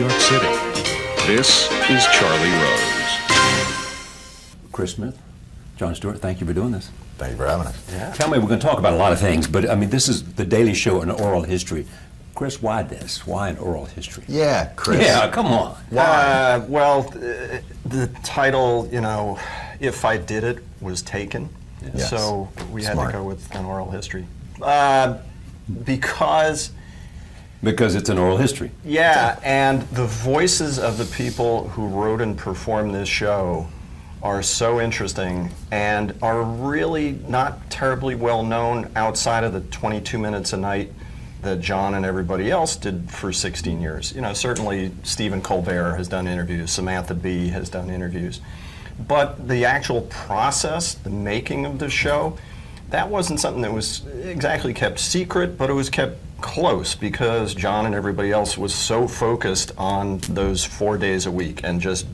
York City. This is Charlie Rose. Chris Smith, Jon Stewart, thank you for doing this. Thank you for having us. Yeah. Tell me, we're going to talk about a lot of things, but I mean, this is The Daily Show, an oral history. Chris, why this? Why an oral history? Yeah, Chris. Yeah, come on. The title, you know, If I Did It, was taken. Yes. So we had Smart. to go with an oral history. Because it's an oral history. yeah, and the voices of the people who wrote and performed this show are so interesting and are really not terribly well known outside of the 22 minutes a night that Jon and everybody else did for 16 years. You know, certainly Stephen Colbert has done interviews, Samantha Bee has done interviews. But the actual process, the making of the show, that wasn't something that was exactly kept secret, but it was kept close because Jon and everybody else was so focused on those 4 days a week and just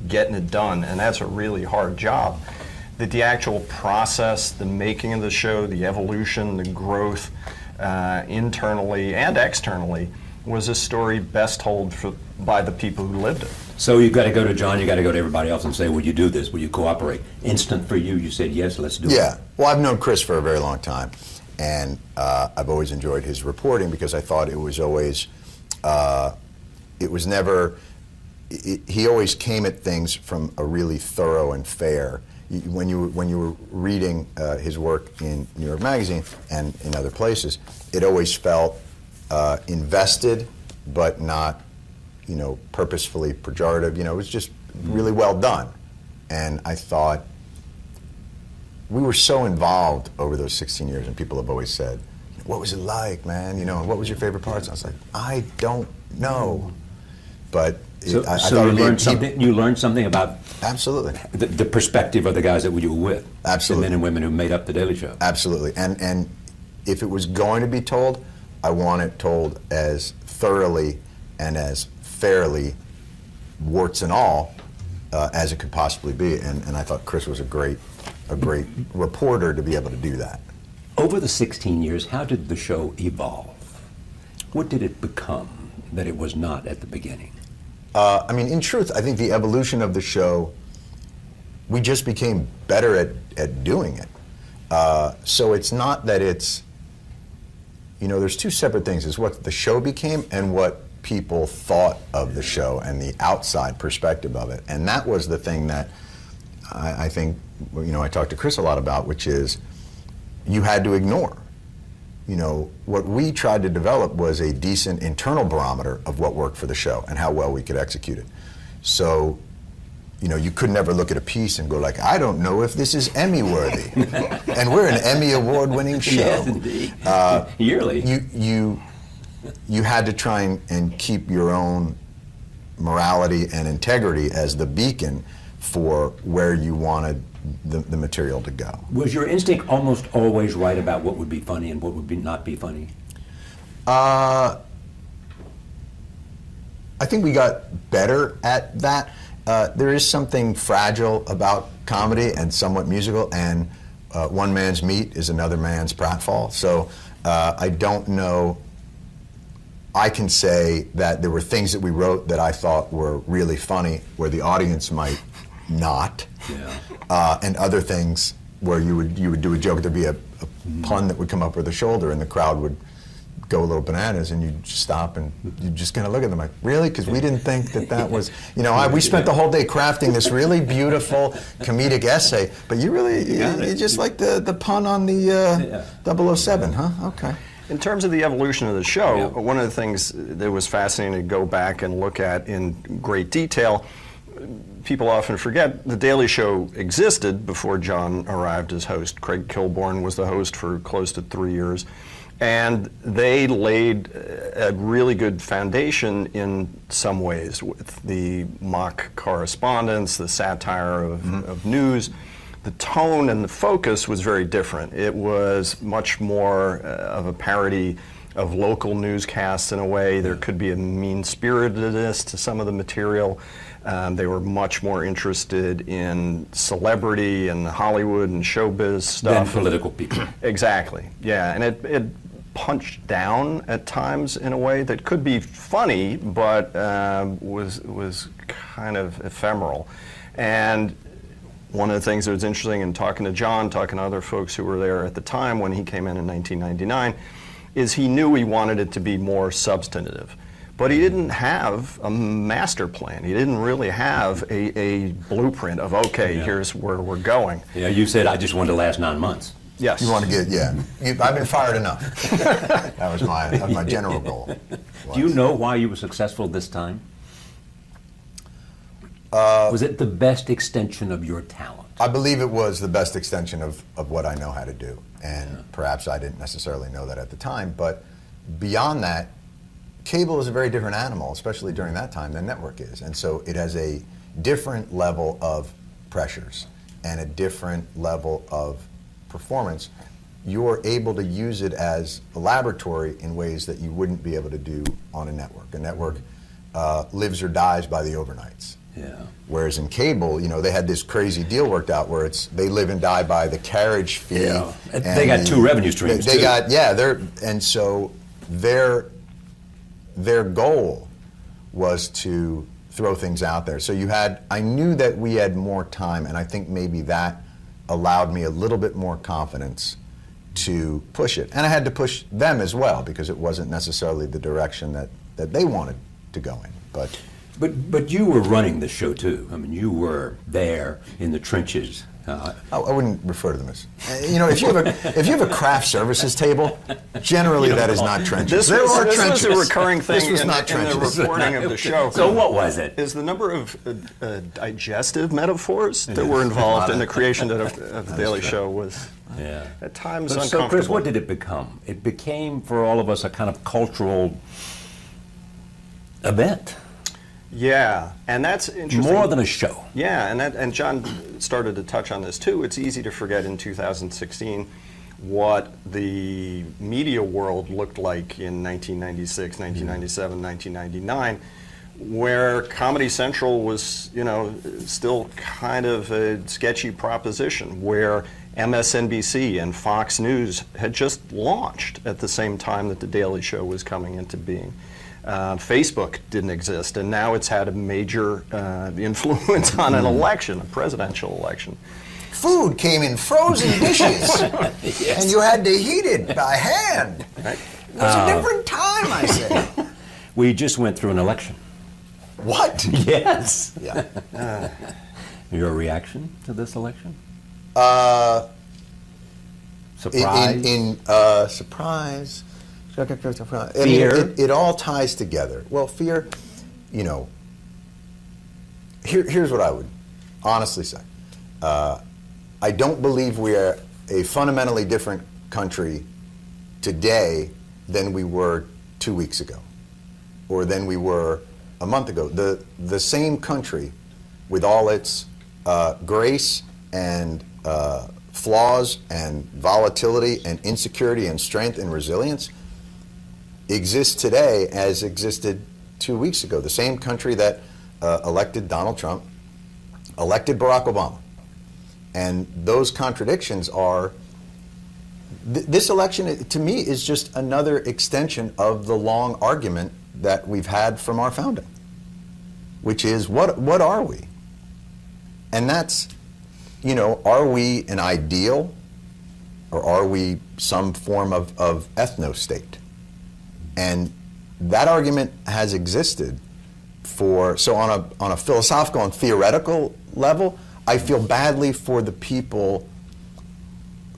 getting it done, and that's a really hard job. That the actual process, the making of the show, the evolution, the growth, internally and externally, was a story best told by the people who lived it. So you've got to go to Jon, you've got to go to everybody else and say, will you do this? Will you cooperate? Instant for you, you said, yes, let's do it. Yeah. Well, I've known Chris for a very long time, and I've always enjoyed his reporting because I thought it was always, he always came at things from a really thorough and fair. When you were reading his work in New York Magazine and in other places, it always felt invested, but not, you know, purposefully pejorative. You know, it was just really well done. And I thought, we were so involved over those 16 years, and people have always said, what was it like, man? You know, what was your favorite parts? And I was like, I don't know. But So you learned something about absolutely the perspective of the guys that you were with. Absolutely. The men and women who made up The Daily Show. Absolutely. And if it was going to be told, I want it told as thoroughly and as fairly, warts and all, as it could possibly be. And I thought Chris was a great reporter to be able to do that. Over the 16 years, how did the show evolve? What did it become that it was not at the beginning? I mean, in truth, I think the evolution of the show, we just became better at doing it. So it's not that it's, you know, there's two separate things. It's what the show became and what people thought of the show and the outside perspective of it. And that was the thing that I think, you know, I talked to Chris a lot about, which is you had to ignore. You know, what we tried to develop was a decent internal barometer of what worked for the show and how well we could execute it. So, you know, you could never look at a piece and go like, I don't know if this is Emmy-worthy. And we're an Emmy award-winning show. Yes, indeed. Yearly. You had to try and keep your own morality and integrity as the beacon for where you wanted the material to go. Was your instinct almost always right about what would be funny and what would not be funny? I think we got better at that. There is something fragile about comedy and somewhat musical, and one man's meat is another man's pratfall. So I don't know. I can say that there were things that we wrote that I thought were really funny, where the audience might not. Yeah. And other things where you would do a joke, there'd be a pun that would come up with the shoulder, and the crowd would go a little bananas, and you'd stop and you'd just kind of look at them like, really? Because we didn't think that was, you know, we spent the whole day crafting this really beautiful comedic essay, but you just like the pun on the 007, huh? Okay. In terms of the evolution of the show, one of the things that was fascinating to go back and look at in great detail, people often forget The Daily Show existed before Jon arrived as host. Craig Kilborn was the host for close to 3 years. And they laid a really good foundation in some ways with the mock correspondence, the satire of news. The tone and the focus was very different. It was much more of a parody of local newscasts in a way. There could be a mean-spiritedness to some of the material. They were much more interested in celebrity and Hollywood and showbiz stuff. Than political people. Exactly, yeah. And it punched down at times in a way that could be funny, but was kind of ephemeral. And one of the things that was interesting in talking to Jon, talking to other folks who were there at the time when he came in 1999, is he knew he wanted it to be more substantive. But he didn't have a master plan. He didn't really have a blueprint of, okay, here's where we're going. Yeah, you said I just wanted to last 9 months. Yes. You want to get, I've been fired enough. That was my general goal. Do you know why you were successful this time? Was it the best extension of your talent? I believe it was the best extension of what I know how to do. And perhaps I didn't necessarily know that at the time. But beyond that, cable is a very different animal, especially during that time, than network is. And so it has a different level of pressures and a different level of performance. You're able to use it as a laboratory in ways that you wouldn't be able to do on a network. A network lives or dies by the overnights. Yeah. Whereas in cable, they had this crazy deal worked out where they live and die by the carriage fee. Yeah. They got two revenue streams too. And so their goal was to throw things out there. So I knew that we had more time, and I think maybe that allowed me a little bit more confidence to push it. And I had to push them as well, because it wasn't necessarily the direction that they wanted to go in. But you were running the show too. I mean, you were there in the trenches. I wouldn't refer to them as. If you have a craft services table, generally that is not trenches. This was a recurring thing in the reporting of the show. So what was it? Is the number of digestive metaphors that were involved in the creation of the Daily Show was at times uncomfortable. So Chris, what did it become? It became, for all of us, a kind of cultural event. Yeah, and that's interesting. More than a show. Yeah, and Jon started to touch on this too. It's easy to forget in 2016 what the media world looked like in 1996, 1997, 1999, where Comedy Central was, still kind of a sketchy proposition, where MSNBC and Fox News had just launched at the same time that The Daily Show was coming into being. Facebook didn't exist, and now it's had a major influence on an election, a presidential election. Food came in frozen dishes, and you had to heat it by hand. Right? It was a different time, I say. We just went through an election. What? Yes. Yeah. Your reaction to this election? Surprise? Surprise. Fear? It all ties together. Well, fear, here's what I would honestly say. I don't believe we are a fundamentally different country today than we were 2 weeks ago, or than we were a month ago. The same country, with all its grace and flaws and volatility and insecurity and strength and resilience, exists today as existed 2 weeks ago. The same country that elected Donald Trump, elected Barack Obama. And those contradictions are, this election to me is just another extension of the long argument that we've had from our founding, which is what are we? And that's, are we an ideal, or are we some form of ethno-state? And that argument has existed so on a philosophical and theoretical level, I feel badly for the people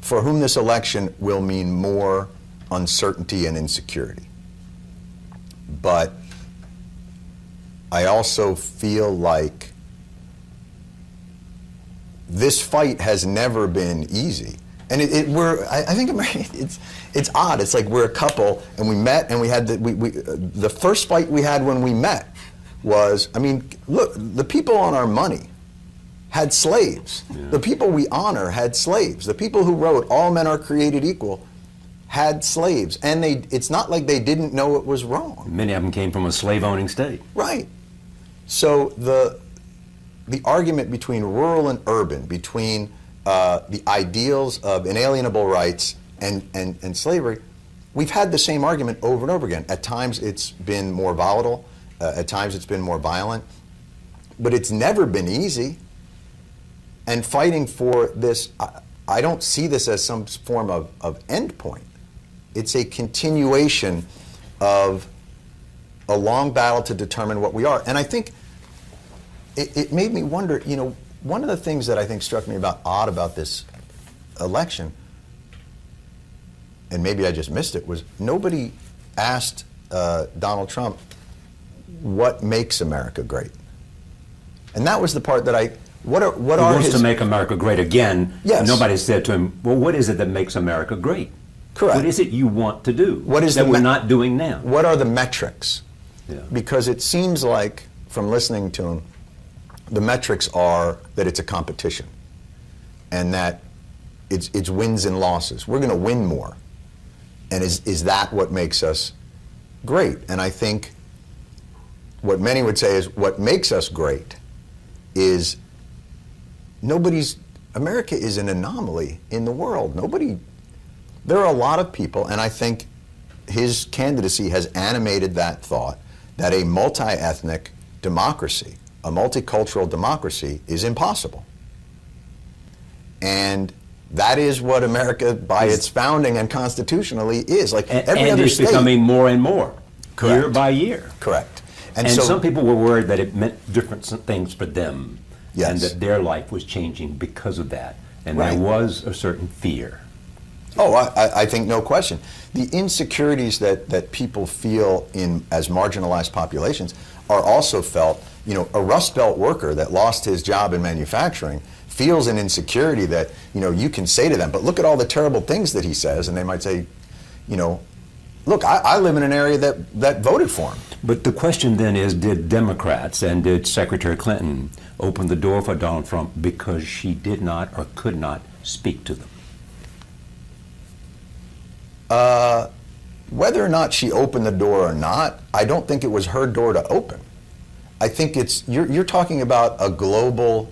for whom this election will mean more uncertainty and insecurity. But I also feel like this fight has never been easy. And I think it's odd. It's like we're a couple, and we met, and we had the first fight we had when we met was, look, the people on our money had slaves. Yeah. The people we honor had slaves. The people who wrote "All men are created equal" had slaves, and it's not like they didn't know it was wrong. Many of them came from a slave-owning state. Right. So the argument between rural and urban, between the ideals of inalienable rights and slavery, we've had the same argument over and over again. At times it's been more volatile, at times it's been more violent, but it's never been easy. And fighting for this, I don't see this as some form of end point. It's a continuation of a long battle to determine what we are. And I think it made me wonder, you know, one of the things that I think struck me odd about this election, and maybe I just missed it, was nobody asked Donald Trump what makes America great. And that was the part that what are he wants to make America great again. Yes. Nobody said to him, well, what is it that makes America great? Correct. What is it you want to do what is that we're not doing now? What are the metrics? Yeah. Because it seems like, from listening to him, the metrics are that it's a competition and that it's wins and losses. We're going to win more. And is that what makes us great? And I think what many would say is what makes us great is America is an anomaly in the world. There are a lot of people, and I think his candidacy has animated that thought, that a multi-ethnic democracy, a multicultural democracy, is impossible. And that is what America, by its founding and constitutionally, is. Like every other it's state, becoming more and more, Correct. year by year. Correct. And so some people were worried that it meant different things for them, Yes. and that their life was changing because of that. And Right. there was a certain fear. Oh, I think no question. The insecurities that people feel as marginalized populations are also felt. You know, a Rust Belt worker that lost his job in manufacturing feels an insecurity that, you know, you can say to them, but look at all the terrible things that he says, and they might say, you know, look, I live in an area that voted for him. But the question then is, did Democrats and did Secretary Clinton open the door for Donald Trump because she did not or could not speak to them? Whether or not she opened the door or not, I don't think it was her door to open. I think you're talking about a global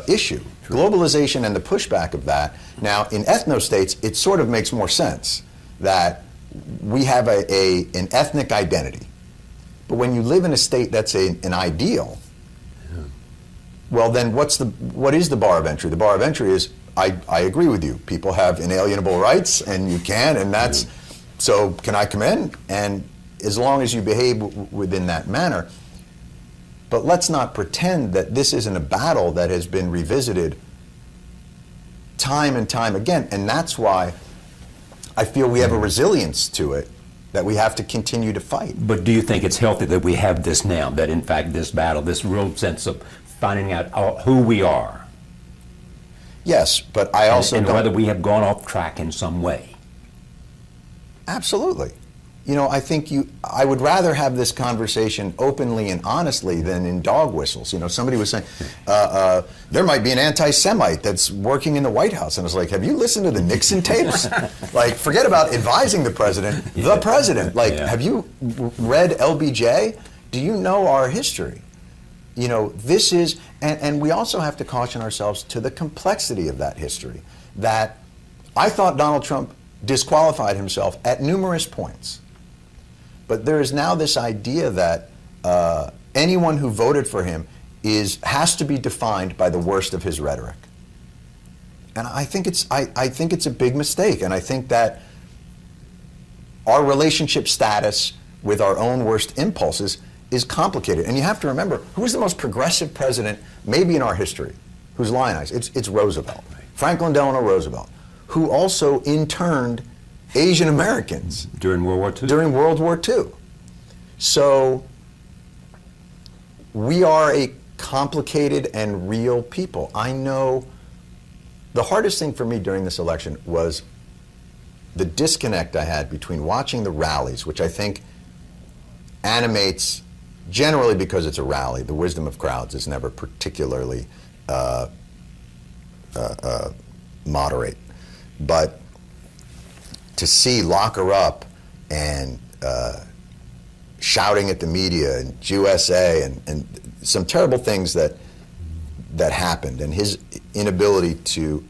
issue, globalization and the pushback of that. Now, in ethno-states, it sort of makes more sense that we have an ethnic identity. But when you live in a state that's an ideal, well, then what is the bar of entry? The bar of entry is, I agree with you. People have inalienable rights, and you can, and that's, so can I come in? And as long as you behave within that manner. But let's not pretend that this isn't a battle that has been revisited time and time again, and that's why I feel we have a resilience to it that we have to continue to fight. But do you think it's healthy that we have this now, that in fact this battle, this real sense of finding out who we are? Yes, but I also and don't... whether we have gone off track in some way. Absolutely. You know, I think I would rather have this conversation openly and honestly than in dog whistles. You know, somebody was saying, there might be an anti-Semite that's working in the White House. And I was like, have you listened to the Nixon tapes? Like, forget about advising the president, the president. Like, have you read LBJ? Do you know our history? You know, this is, and we also have to caution ourselves to the complexity of that history. That I thought Donald Trump disqualified himself at numerous points. But there is now this idea that anyone who voted for him has to be defined by the worst of his rhetoric. And I think it's a big mistake. And I think that our relationship status with our own worst impulses is complicated. And you have to remember, who was the most progressive president maybe in our history who's lionized? It's Roosevelt, Franklin Delano Roosevelt, who also interned Asian Americans During World War II? During World War II. So we are a complicated and real people. I know the hardest thing for me during this election was the disconnect I had between watching the rallies, which I think animates, generally because it's a rally, the wisdom of crowds is never particularly moderate. But to see Lock Her Up and shouting at the media and USA and some terrible things that happened, and his inability to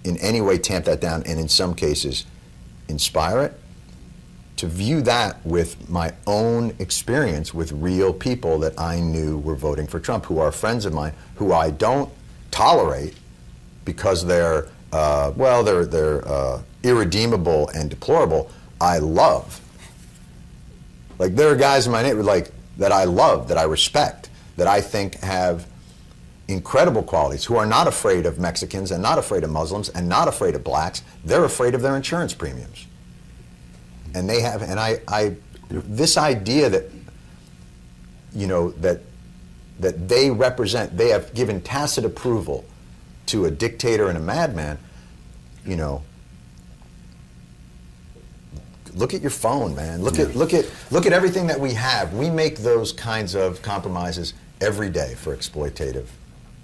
in any way tamp that down, and in some cases inspire it, to view that with my own experience with real people that I knew were voting for Trump, who are friends of mine, who I don't tolerate because they're irredeemable and deplorable, I love. Like, there are guys in my neighborhood, like, that I love, that I respect, that I think have incredible qualities, who are not afraid of Mexicans and not afraid of Muslims and not afraid of blacks. They're afraid of their insurance premiums. And they have, and I this idea that, you know, that they represent, they have given tacit approval to a dictator and a madman, you know, look at your phone, man. Look at everything that we have. We make those kinds of compromises every day for exploitative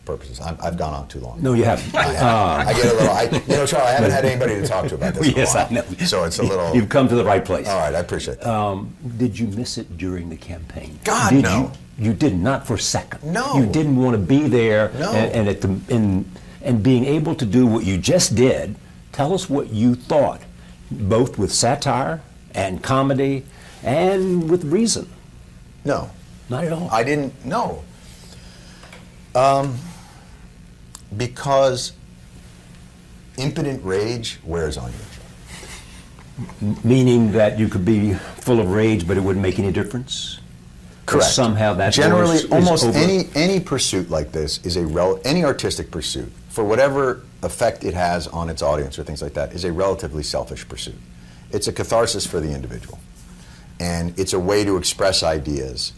purposes. I've gone on too long. No, you haven't. I get a little. You know, Charlie, I haven't had anybody to talk to about this. Yes, in a while, I know. So it's a little. You've come to the right place. All right, I appreciate that. Did you miss it during the campaign? God, did no. You did not for a second. No. You didn't want to be there. No. And being able to do what you just did. Tell us what you thought, both with satire and comedy, and with reason. No. Not at all. I didn't. No. Because impotent rage wears on you. Meaning that you could be full of rage, but it wouldn't make any difference? Correct. Or somehow that generally is almost over. any pursuit like this is any artistic pursuit, for whatever effect it has on its audience or things like that, is a relatively selfish pursuit. It's a catharsis for the individual, and it's a way to express ideas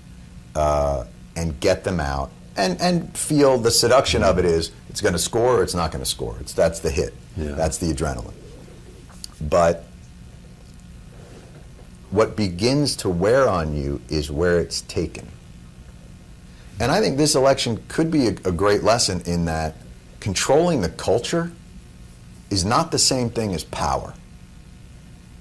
and get them out, and feel the seduction of it is it's going to score or it's not going to score. That's the hit. Yeah. That's the adrenaline. But what begins to wear on you is where it's taken. And I think this election could be a great lesson in that controlling the culture is not the same thing as power.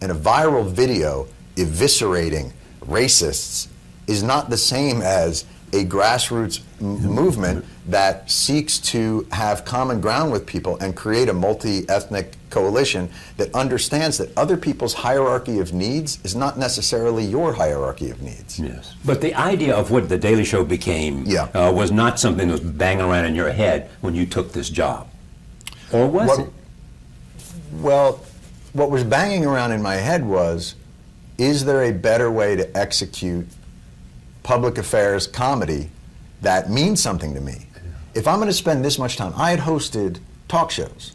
And a viral video eviscerating racists is not the same as a grassroots movement that seeks to have common ground with people and create a multi-ethnic coalition that understands that other people's hierarchy of needs is not necessarily your hierarchy of needs. Yes. But the idea of what The Daily Show became was not something that was banging around in your head when you took this job. Or was it? Well, what was banging around in my head was, is there a better way to execute public affairs comedy that means something to me? If I'm going to spend this much time, I had hosted talk shows.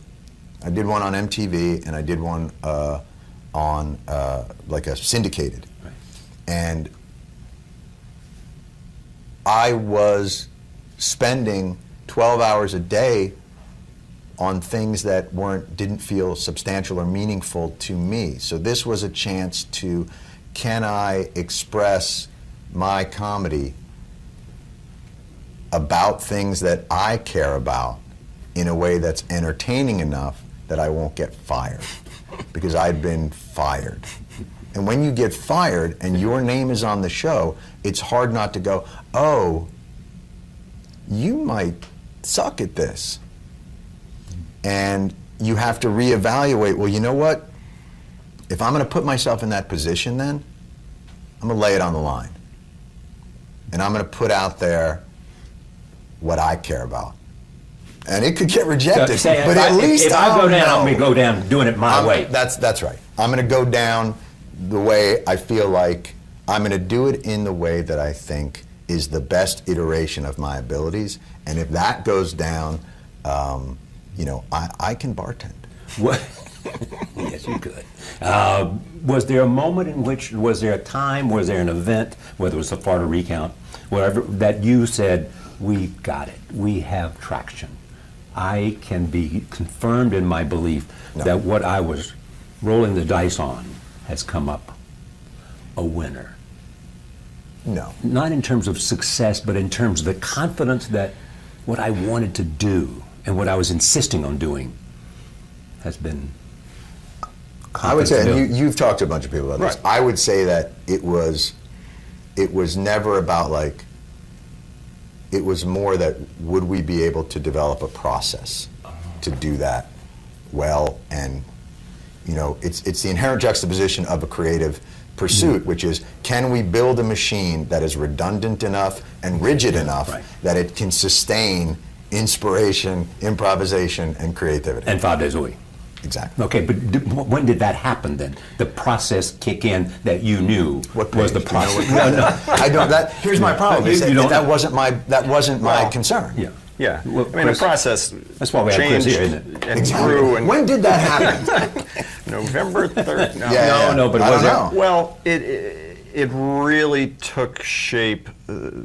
I did one on MTV and I did one on like a syndicated. Right. And I was spending 12 hours a day on things that didn't feel substantial or meaningful to me. So this was a chance to, can I express my comedy about things that I care about in a way that's entertaining enough that I won't get fired, because I'd been fired. And when you get fired and your name is on the show, it's hard not to go, oh, you might suck at this. And you have to reevaluate, well, you know what? If I'm going to put myself in that position then, I'm going to lay it on the line. And I'm going to put out there what I care about. And it could get rejected, but at least if I go down, I'm going to go down doing it my way. That's right. I'm going to go down the way I feel like I'm going to do it in the way that I think is the best iteration of my abilities. And if that goes down, you know, I can bartend. What? Yes, you could. Was there a moment in which, was there a time, was there an event, whether it was a Florida recount, whatever, that you said, we got it, we have traction? I can be confirmed in my belief that what I was rolling the dice on has come up a winner. No. Not in terms of success, but in terms of the confidence that what I wanted to do and what I was insisting on doing has been. I would say, and you've talked to a bunch of people about this. I would say that it was never about like, it was more that would we be able to develop a process to do that well and it's the inherent juxtaposition of a creative pursuit, which is, can we build a machine that is redundant enough and rigid enough that it can sustain inspiration, improvisation, and creativity? And 5 days a week. Exactly. Okay, but when did that happen then? The process kick in that you knew was the process. I don't. Here's my problem. That wasn't my concern. Yeah. Yeah. Well, I mean, the process that's why we have Chris here, isn't it? and grew. And when did that happen? November 3rd. No, but was it? Well, it really took shape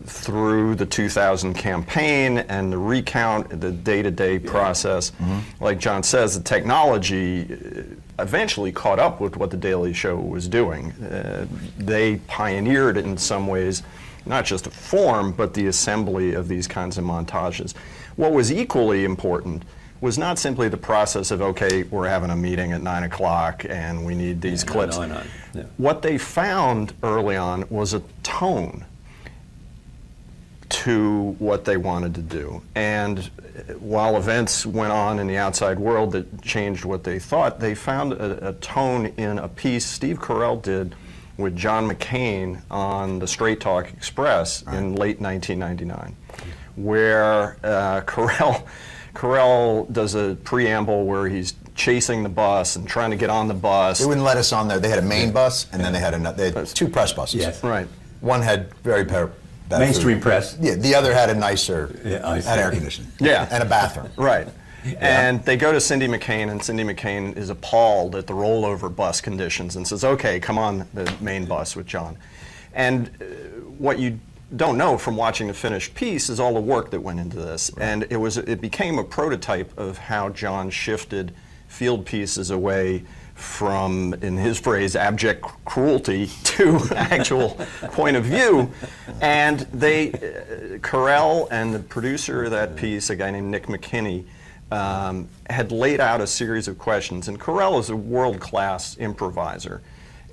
through the 2000 campaign and the recount, the day-to-day process. Like Jon says, the technology eventually caught up with what The Daily Show was doing. They pioneered in some ways not just a form, but the assembly of these kinds of montages. What was equally important was not simply the process of, okay, we're having a meeting at 9 o'clock and we need these clips. Yeah. What they found early on was a tone to what they wanted to do. And while events went on in the outside world that changed what they thought, they found a tone in a piece Steve Carell did with John McCain on the Straight Talk Express in late 1999, where Carell does a preamble where he's chasing the bus and trying to get on the bus. They wouldn't let us on there. They had a main bus, and then they had two press buses. Yes. Right. One had very bad mainstream food. press. Yeah, the other had a nicer, had air conditioning. Yeah. And a bathroom. Right. And they go to Cindy McCain, and Cindy McCain is appalled at the rollover bus conditions and says, okay, come on the main bus with John. And what you don't know from watching the finished piece is all the work that went into this. And it became a prototype of how John shifted field pieces away from, in his phrase, abject cruelty to actual point of view. And Carell and the producer of that piece, a guy named Nick McKinney, had laid out a series of questions, and Carell is a world-class improviser.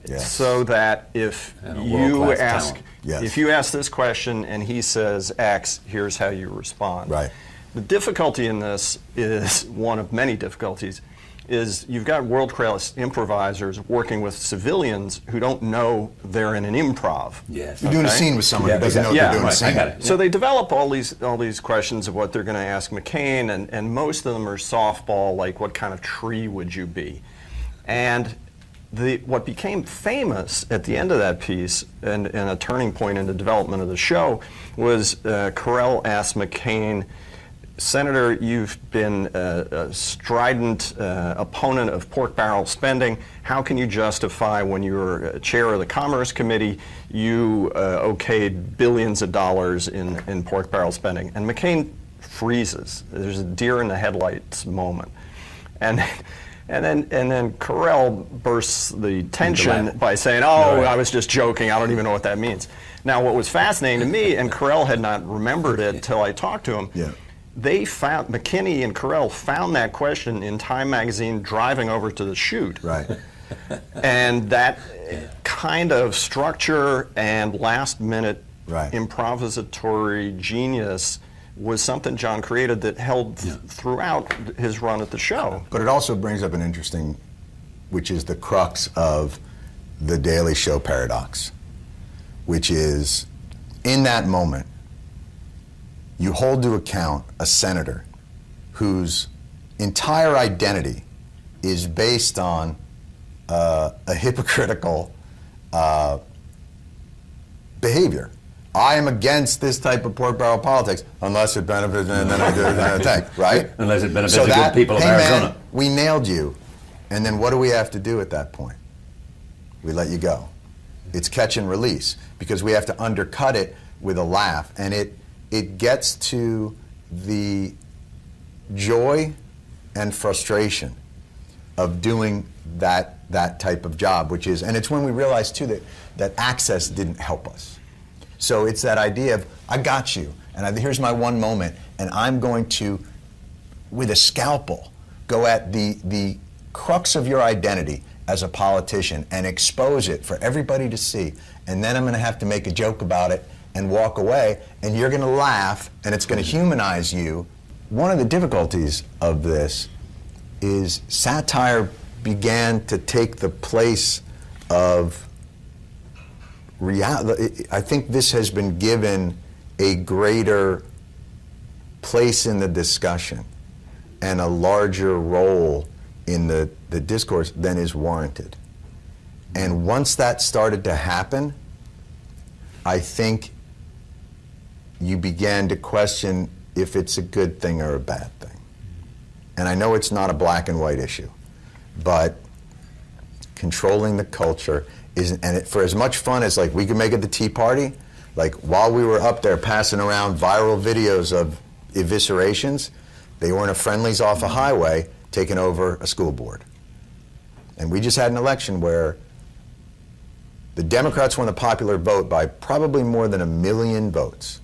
Yes. So that if you ask this question and he says X, here's how you respond. Right. The difficulty in this is one of many difficulties. Is you've got world-class improvisers working with civilians who don't know they're in an improv. Yes. You're doing a scene with someone who doesn't know what they're doing a scene. I got it. So they develop all these questions of what they're going to ask McCain, and most of them are softball, like what kind of tree would you be? And what became famous at the end of that piece, and a turning point in the development of the show, was Carell asked McCain, Senator, you've been a strident opponent of pork barrel spending. How can you justify when you were chair of the Commerce Committee, you okayed billions of dollars in pork barrel spending? And McCain freezes. There's a deer in the headlights moment. And then Carell bursts the tension by saying, I was just joking, I don't even know what that means. Now, what was fascinating to me, and Carell had not remembered it until I talked to him, they found, McKinney and Carell found that question in Time magazine driving over to the shoot. Right. And that kind of structure and last minute Right. improvisatory genius was something John created that held throughout his run at the show. But it also brings up an interesting, which is the crux of the Daily Show paradox, which is, in that moment, you hold to account a senator whose entire identity is based on a hypocritical behavior. I am against this type of pork barrel politics unless it benefits, and then I do an attack, right? Unless it benefits the good people of Arizona. Man, we nailed you, and then what do we have to do at that point? We let you go. It's catch and release, because we have to undercut it with a laugh, and it gets to the joy and frustration of doing that type of job, which is, and it's when we realize too that access didn't help us. So it's that idea of, I got you, and here's my one moment, and I'm going to, with a scalpel, go at the crux of your identity as a politician and expose it for everybody to see, and then I'm going to have to make a joke about it and walk away, and you're going to laugh, and it's going to humanize you. One of the difficulties of this is satire began to take the place of reality. I think this has been given a greater place in the discussion and a larger role in the discourse than is warranted. And once that started to happen, I think you began to question if it's a good thing or a bad thing. And I know it's not a black and white issue, but controlling the culture isn't, for as much fun as like we could make at the Tea Party, like while we were up there passing around viral videos of eviscerations, they were in a Friendlies off a highway taking over a school board. And we just had an election where the Democrats won the popular vote by probably more than 1 million votes.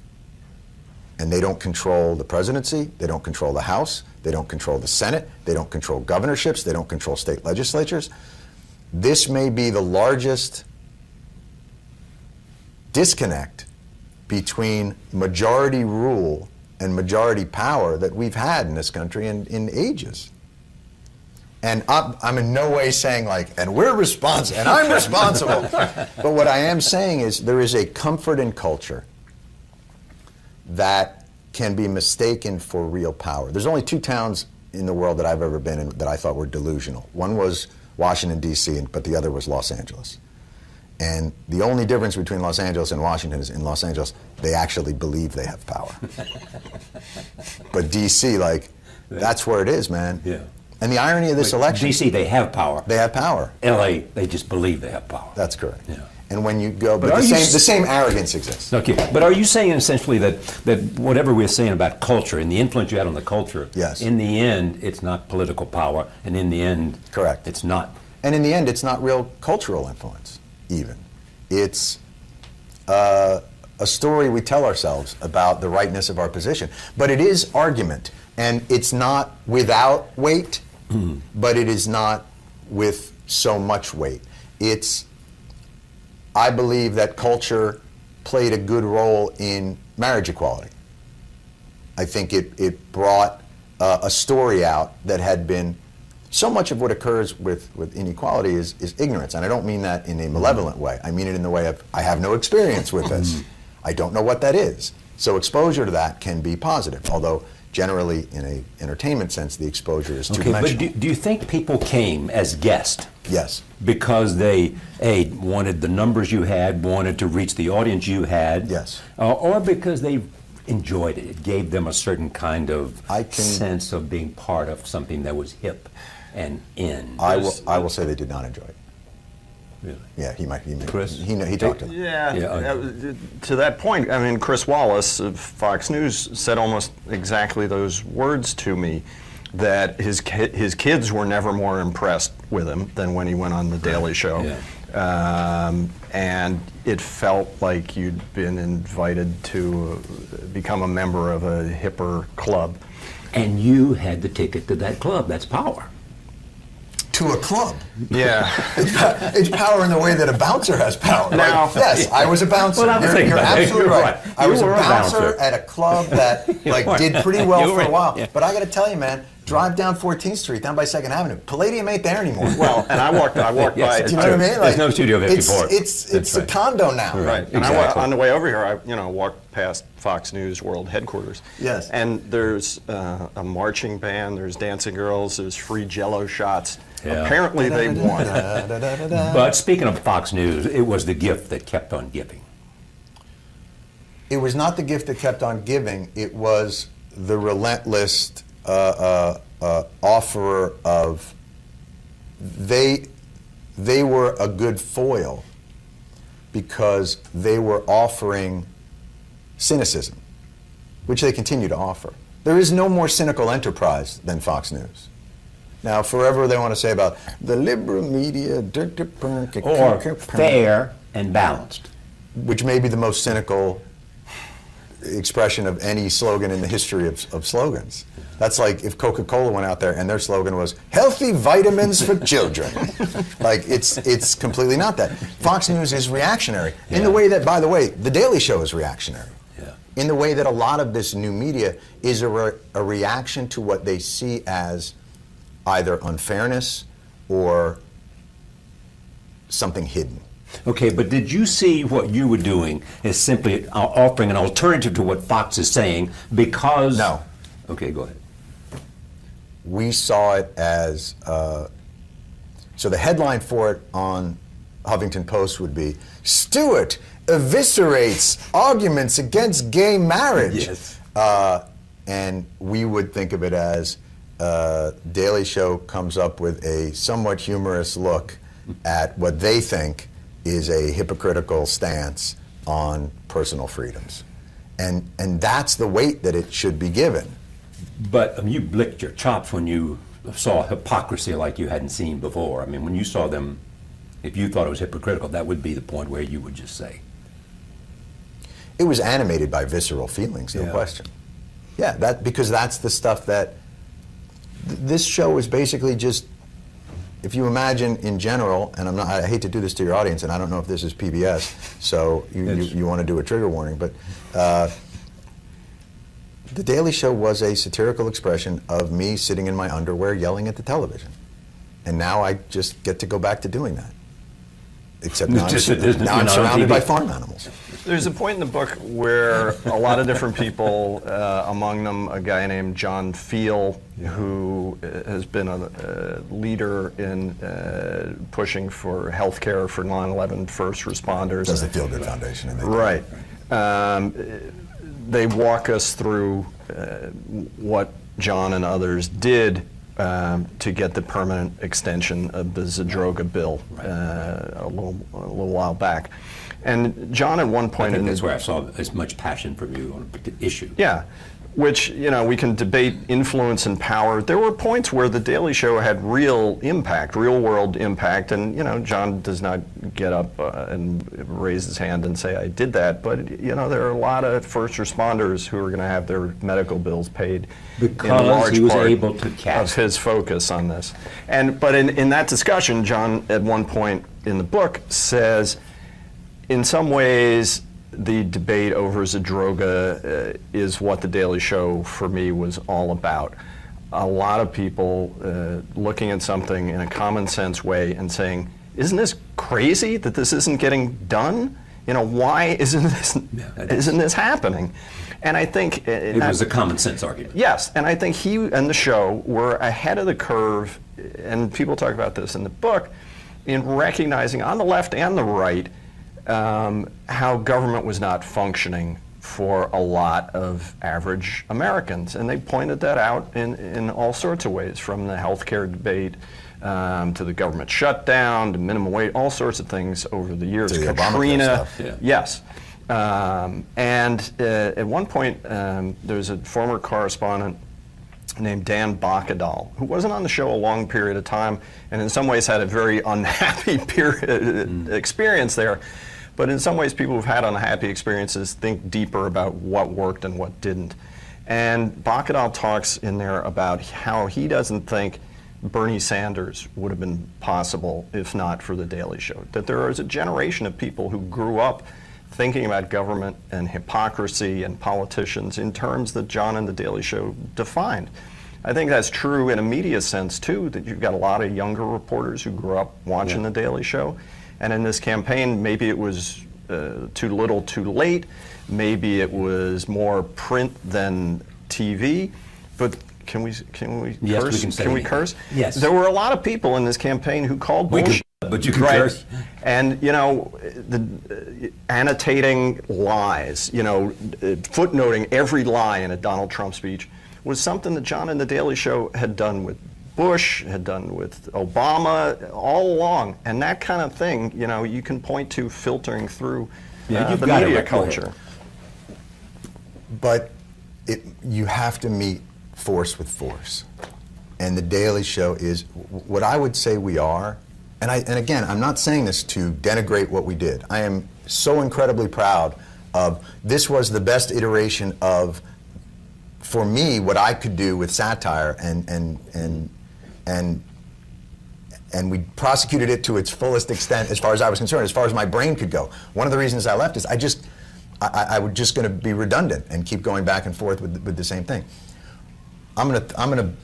And they don't control the presidency, they don't control the House, they don't control the Senate, they don't control governorships, they don't control state legislatures. This may be the largest disconnect between majority rule and majority power that we've had in this country in ages. And I'm in no way saying like, and we're responsible, and I'm responsible. But what I am saying is there is a comfort in culture that can be mistaken for real power. There's only 2 towns in the world that I've ever been in that I thought were delusional. One was Washington, D.C., but the other was Los Angeles. And the only difference between Los Angeles and Washington is in Los Angeles, they actually believe they have power. But D.C., like, that's where it is, man. Yeah. And the irony of this election... D.C., they have power. They have power. L.A., they just believe they have power. That's correct. Yeah. And when you go... But are the you same arrogance exists. Okay, but are you saying essentially that whatever we're saying about culture and the influence you had on the culture, yes, in the end, it's not political power, and in the end, correct, it's not... And in the end, it's not real cultural influence, even. It's a story we tell ourselves about the rightness of our position. But it is argument, and it's not without weight, but it is not with so much weight. It's... I believe that culture played a good role in marriage equality. I think it brought a story out that had been... So much of what occurs with inequality is ignorance, and I don't mean that in a malevolent way. I mean it in the way of, I have no experience with this. I don't know what that is. So exposure to that can be positive, although generally in an entertainment sense, the exposure is two-dimensional. But do you think people came as guests? Yes. Because they, wanted the numbers you had, wanted to reach the audience you had? Yes. Or because they enjoyed it? It gave them a certain kind of sense of being part of something that was hip and in. I will say they did not enjoy it. Really? Yeah, he might. Chris? He talked to them. Yeah, to that point, I mean, Chris Wallace of Fox News said almost exactly those words to me, that his kids were never more impressed with him than when he went on The Daily Show. Yeah. And it felt like you'd been invited to become a member of a hipper club. And you had the ticket to that club. That's power. To a club. Yeah. It's power in the way that a bouncer has power. Now, right? Yes, I was a bouncer. Well, you're absolutely right. I was a bouncer at a club that did pretty well for a while. Yeah. But I got to tell you, man, drive down 14th Street, down by 2nd Avenue. Palladium ain't there anymore. Well, and I walked by. Do you know what I mean? Like, there's no Studio 54. It's a condo now. Right. And exactly. on the way over here, I walked past Fox News World Headquarters. Yes. And there's a marching band, there's dancing girls, there's free Jell-O shots. Yeah. Apparently they won. But speaking of Fox News, it was the gift that kept on giving. It was not the gift that kept on giving. It was the relentless offerer of... They were a good foil because they were offering cynicism, which they continue to offer. There is no more cynical enterprise than Fox News. Now, forever they want to say about the liberal media, or fair and balanced, which may be the most cynical expression of any slogan in the history of slogans. That's like if Coca-Cola went out there and their slogan was "Healthy vitamins for children." Like it's completely not that. Fox News is reactionary in the way that, by the way, The Daily Show is reactionary. Yeah. In the way that a lot of this new media is a reaction to what they see as either unfairness or something hidden. Okay, but did you see what you were doing as simply offering an alternative to what Fox is saying because... No. Okay, go ahead. We saw it as, so the headline for it on Huffington Post would be, Stewart eviscerates arguments against gay marriage. Yes. And we would think of it as, Daily Show comes up with a somewhat humorous look at what they think is a hypocritical stance on personal freedoms. And that's the weight that it should be given. But you blicked your chops when you saw hypocrisy like you hadn't seen before. I mean, when you saw them, if you thought it was hypocritical, that would be the point where you would just say. It was animated by visceral feelings, no question. Yeah, because that's the stuff that this show is basically just, if you imagine in general, and I hate to do this to your audience, and I don't know if this is PBS, so you want to do a trigger warning, but The Daily Show was a satirical expression of me sitting in my underwear yelling at the television. And now I just get to go back to doing that. Except now I'm surrounded by farm animals. There's a point in the book where a lot of different people, among them a guy named John Stewarts, who has been a leader in pushing for health care for 9/11 first responders. Does the Feel Good Foundation. Right. They walk us through what John and others did to get the permanent extension of the Zadroga bill a little while back. And John at one point... I think that's where I saw as much passion from you on a issue. Yeah, which, we can debate influence and power. There were points where The Daily Show had real impact, real-world impact, and, John does not get up and raise his hand and say, I did that, but, there are a lot of first responders who are going to have their medical bills paid because in large he was part able to cast of his focus on this. But in that discussion, John, at one point in the book, says, in some ways, the debate over Zadroga is what The Daily Show, for me, was all about. A lot of people looking at something in a common sense way and saying, isn't this crazy that this isn't getting done? Why isn't this happening? And I think... It was a common sense argument. Yes, and I think he and the show were ahead of the curve, and people talk about this in the book, in recognizing on the left and the right how government was not functioning for a lot of average Americans. And they pointed that out in all sorts of ways, from the healthcare debate to the government shutdown, to minimum wage, all sorts of things over the years. To the Katrina, stuff, yeah. Yes. And at one point, there's a former correspondent named Dan Bacadal, who wasn't on the show a long period of time, and in some ways had a very unhappy experience there. But in some ways, people who've had unhappy experiences think deeper about what worked and what didn't. And Bacadal talks in there about how he doesn't think Bernie Sanders would have been possible if not for The Daily Show. That there is a generation of people who grew up thinking about government and hypocrisy and politicians in terms that John and The Daily Show defined. I think that's true in a media sense, too, that you've got a lot of younger reporters who grew up watching The Daily Show. And in this campaign, maybe it was too little, too late. Maybe it was more print than TV. But can we yes, curse? Can we curse? Yes. There were a lot of people in this campaign who called bullshit. But you can curse. And, annotating lies, footnoting every lie in a Donald Trump speech was something that John and The Daily Show had done with Bush, had done with Obama all along. And that kind of thing, you can point to filtering through the media culture. But you have to meet force with force. And The Daily Show is what I would say we are. And again, I'm not saying this to denigrate what we did. I am so incredibly proud of this was the best iteration of, for me, what I could do with satire, and we prosecuted it to its fullest extent as far as I was concerned, as far as my brain could go. One of the reasons I left is I was just going to be redundant and keep going back and forth with the same thing. I'm gonna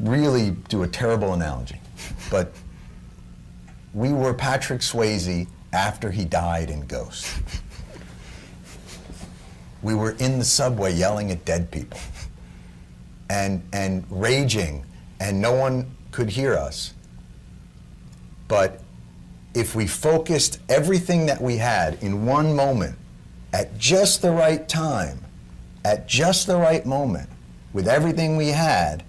really do a terrible analogy, but we were Patrick Swayze after he died in Ghost. We were in the subway yelling at dead people and raging, and no one could hear us. But if we focused everything that we had in one moment, at just the right time, at just the right moment, with everything we had,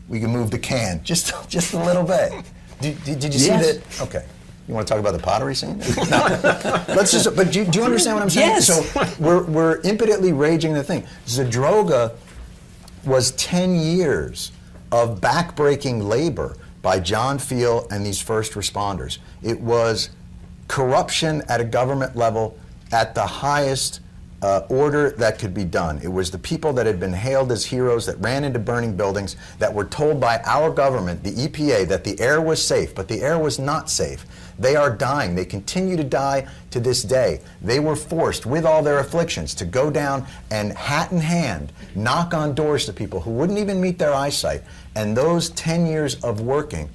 we could move the can just a little bit. Did you see that? Okay. You want to talk about the pottery scene? No. Let's just. But do you understand what I'm saying? Yes. So we're impotently raging the thing. Zadroga was 10 years of backbreaking labor by John Field and these first responders. It was corruption at a government level at the highest order that could be done. It was the people that had been hailed as heroes that ran into burning buildings that were told by our government, the EPA, that the air was safe, but the air was not safe. They are dying. They continue to die to this day. They were forced, with all their afflictions, to go down and, hat in hand, knock on doors to people who wouldn't even meet their eyesight. And those 10 years of working,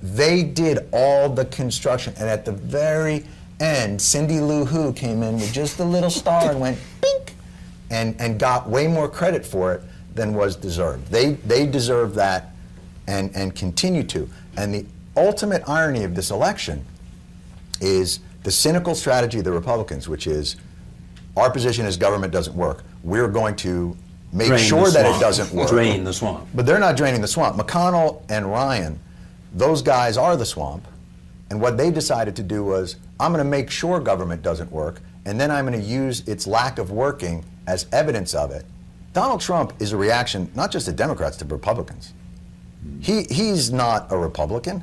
they did all the construction. And at the very end, Cindy Lou Who came in with just a little star and went bink, and got way more credit for it than was deserved. They deserve that and continue to. And the ultimate irony of this election is the cynical strategy of the Republicans, which is our position is government doesn't work. We're going to make sure that it doesn't work. Drain the swamp. But they're not draining the swamp. McConnell and Ryan, those guys are the swamp. And what they decided to do was, I'm going to make sure government doesn't work, and then I'm going to use its lack of working as evidence of it. Donald Trump is a reaction not just to Democrats, to Republicans. He's not a Republican.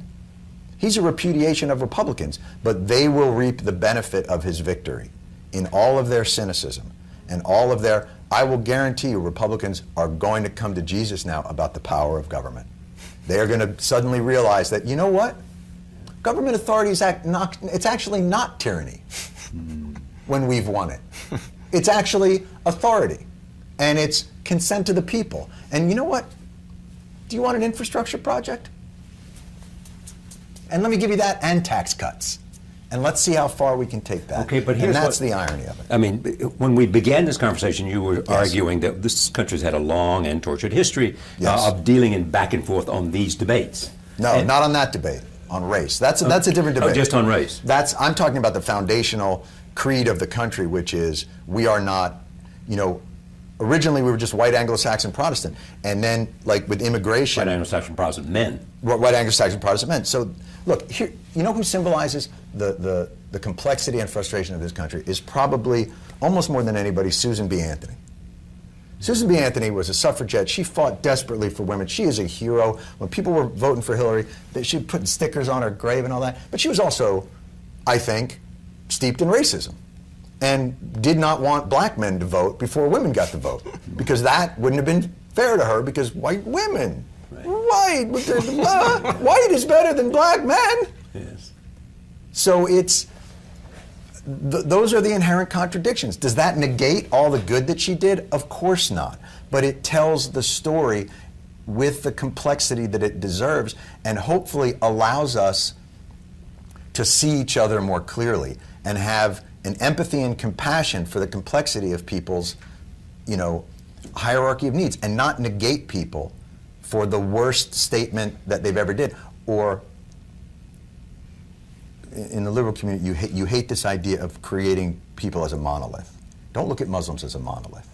He's a repudiation of Republicans, but they will reap the benefit of his victory in all of their cynicism and all of their, I will guarantee you Republicans are going to come to Jesus now about the power of government. They are going to suddenly realize that, you know what? Government authority is it's actually not tyranny when we've won it. It's actually authority, and it's consent to the people. And you know what? Do you want an infrastructure project? And let me give you that and tax cuts. And let's see how far we can take that. Okay, but here's and that's the irony of it. I mean, when we began this conversation, you were arguing that this country's had a long and tortured history of dealing in back and forth on these debates. No, not on that debate. On race. That's a different debate. Oh, just on race. I'm talking about the foundational creed of the country, which is we are not, originally we were just white Anglo-Saxon Protestant, and then like with immigration. White Anglo-Saxon Protestant men. White Anglo-Saxon Protestant men. So look, here, you know who symbolizes the complexity and frustration of this country is probably almost more than anybody Susan B. Anthony. Susan B. Anthony was a suffragette. She fought desperately for women. She is a hero. When people were voting for Hillary, she was putting stickers on her grave and all that. But she was also, I think, steeped in racism and did not want black men to vote before women got to vote because that wouldn't have been fair to her because white women, white is better than black men. Yes. So it's, those are the inherent contradictions. Does that negate all the good that she did? Of course not. But it tells the story with the complexity that it deserves and hopefully allows us to see each other more clearly and have an empathy and compassion for the complexity of people's, hierarchy of needs and not negate people for the worst statement that they've ever did. Or in the liberal community, you hate this idea of creating people as a monolith. Don't look at Muslims as a monolith.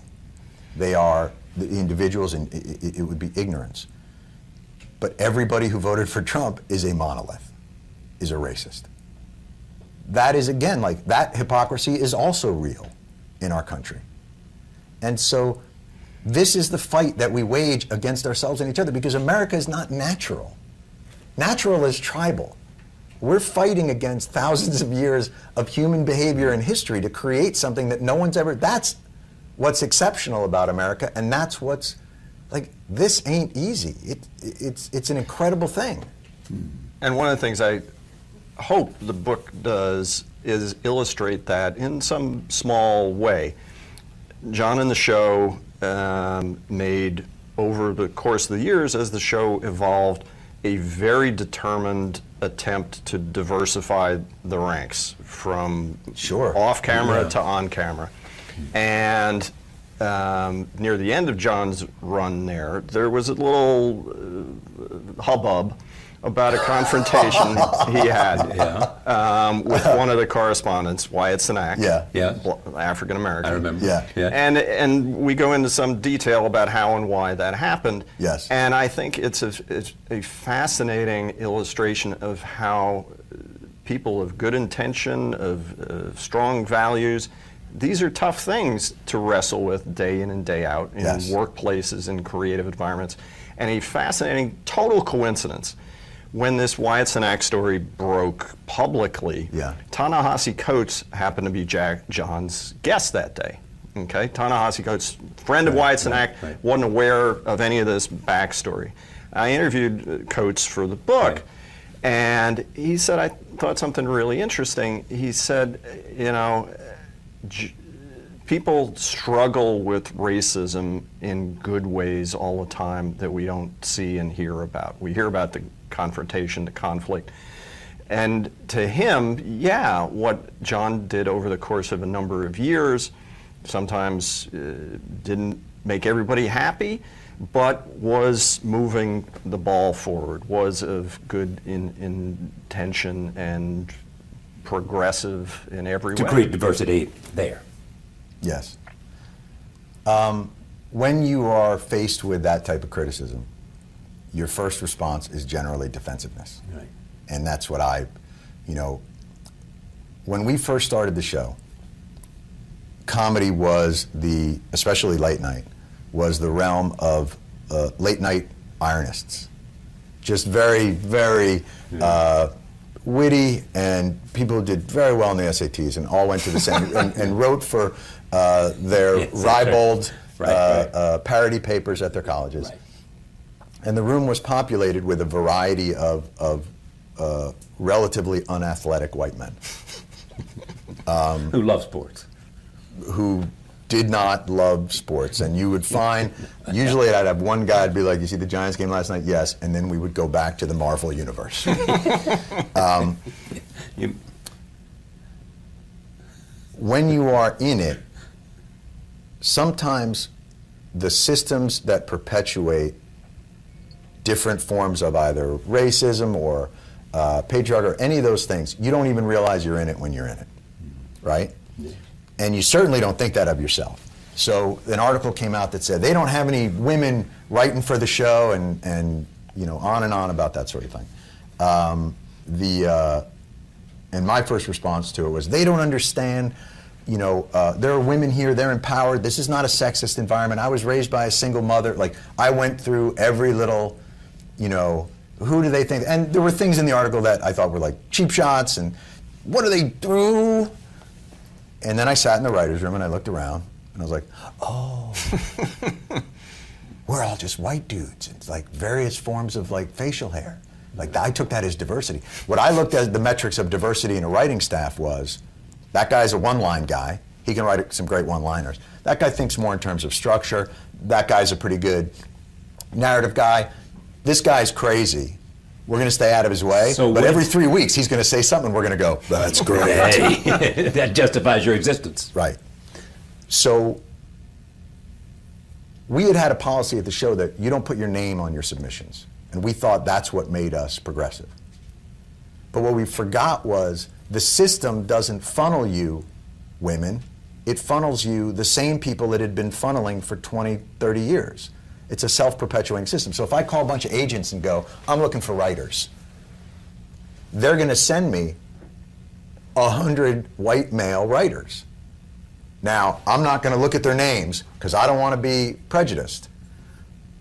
They are the individuals, and it would be ignorance. But everybody who voted for Trump is a monolith, is a racist. That is, again, like, that hypocrisy is also real in our country. And so this is the fight that we wage against ourselves and each other because America is not natural. Natural is tribal. We're fighting against thousands of years of human behavior and history to create something that no one's ever, that's what's exceptional about America, and that's what's, like, this ain't easy. It's an incredible thing. And one of the things I hope the book does is illustrate that in some small way. Jon and the show made, over the course of the years as the show evolved, a very determined attempt to diversify the ranks from Sure. off camera Yeah. to on camera. And near the end of Jon's run there was a little hubbub about a confrontation he had with one of the correspondents, Wyatt Cenac, Yeah. African American. I remember. Yeah. And we go into some detail about how and why that happened. Yes. And I think it's a fascinating illustration of how people of good intention, of strong values, these are tough things to wrestle with day in and day out in Yes. workplaces and creative environments. And a fascinating total coincidence. When this Wyatt Cenac story broke publicly, Yeah. Ta-Nehisi Coates happened to be Jon's guest that day. Okay, Ta-Nehisi Coates, friend of Wyatt Cenac, right. wasn't aware of any of this backstory. I interviewed Coates for the book, Right. and he said, I thought something really interesting. He said, you know, people struggle with racism in good ways all the time that we don't see and hear about. We hear about the confrontation, the conflict. And to him, yeah, what Jon did over the course of a number of years sometimes didn't make everybody happy, but was moving the ball forward, was of good intention and progressive in every To way. create diversity there. Yes. When you are faced with that type of criticism, your first response is generally defensiveness. Right. And that's what when we first started the show, comedy was especially late night, was the realm of late night ironists. Just very, very witty, and people did very well in the SATs and all went to the same, and wrote for their Yes, ribald right. parody papers at their colleges. Right. And the room was populated with a variety of relatively unathletic white men Who love sports. who did not love sports. And you would find, usually I'd have one guy be like, you see the Giants game last night? Yes. And then we would go back to the Marvel universe. When you are in it, sometimes the systems that perpetuate different forms of either racism or patriarchy or any of those things, you don't even realize you're in it when you're in it, right? Yeah. And you certainly don't think that of yourself. So an article came out that said they don't have any women writing for the show, and on and on about that sort of thing. And my first response to it was, they don't understand. There are women here, they're empowered. This is not a sexist environment. I was raised by a single mother. Like, I went through every little, who do they think? And there were things in the article that I thought were like cheap shots, and what do they do? And then I sat in the writer's room and I looked around and I was like, oh, we're all just white dudes. It's like various forms of like facial hair. Like, I took that as diversity. What I looked at the metrics of diversity in a writing staff was, that guy's a one-line guy. He can write some great one-liners. That guy thinks more in terms of structure. That guy's a pretty good narrative guy. This guy's crazy. We're going to stay out of his way. But every 3 weeks, he's going to say something. We're going to go, that's great. Hey, that justifies your existence. Right. So we had a policy at the show that you don't put your name on your submissions. And we thought that's what made us progressive. But what we forgot was, the system doesn't funnel you women. It funnels you the same people it had been funneling for 20, 30 years. It's a self-perpetuating system. So if I call a bunch of agents and go, I'm looking for writers, they're going to send me 100 white male writers. Now, I'm not going to look at their names because I don't want to be prejudiced.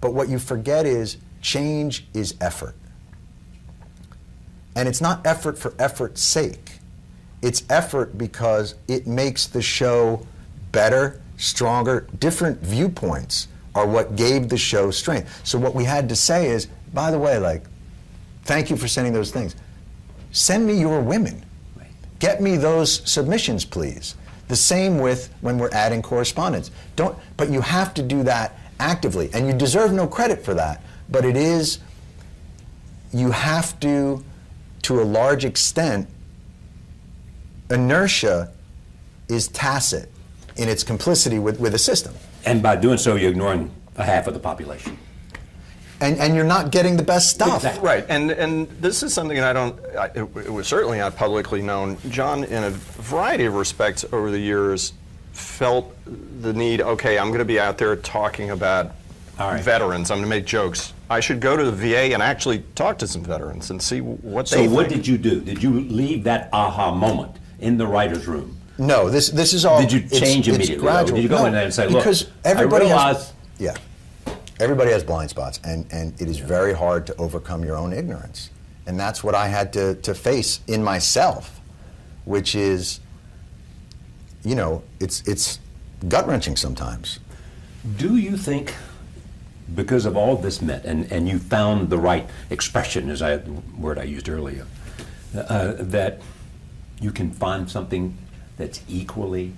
But what you forget is, change is effort. And it's not effort for effort's sake. It's effort because it makes the show better, stronger. Different viewpoints are what gave the show strength. So what we had to say is, by the way, like, thank you for sending those things. Send me your women. Right. Get me those submissions, please. The same with when we're adding correspondence. But you have to do that actively, and you deserve no credit for that. But it is, you have to to a large extent, inertia is tacit in its complicity with a system. And by doing so, you're ignoring a half of the population. And you're not getting the best stuff. Exactly. Right, and this is something it was certainly not publicly known. Jon, in a variety of respects over the years, felt the need, okay, I'm going to be out there talking about veterans, I'm going to make jokes. I should go to the VA and actually talk to some veterans and see what they think. So what did you do? Did you leave that aha moment in the room? No, this is all. Did you change immediately? It's gradual. Did you go in there and say, look, because everybody I realize... Everybody has blind spots, and it is very hard to overcome your own ignorance. And that's what I had to face in myself, which is, it's gut-wrenching sometimes. Do you think, because of all this meant, and you found the right expression, as the word I used earlier, that you can find something that's equally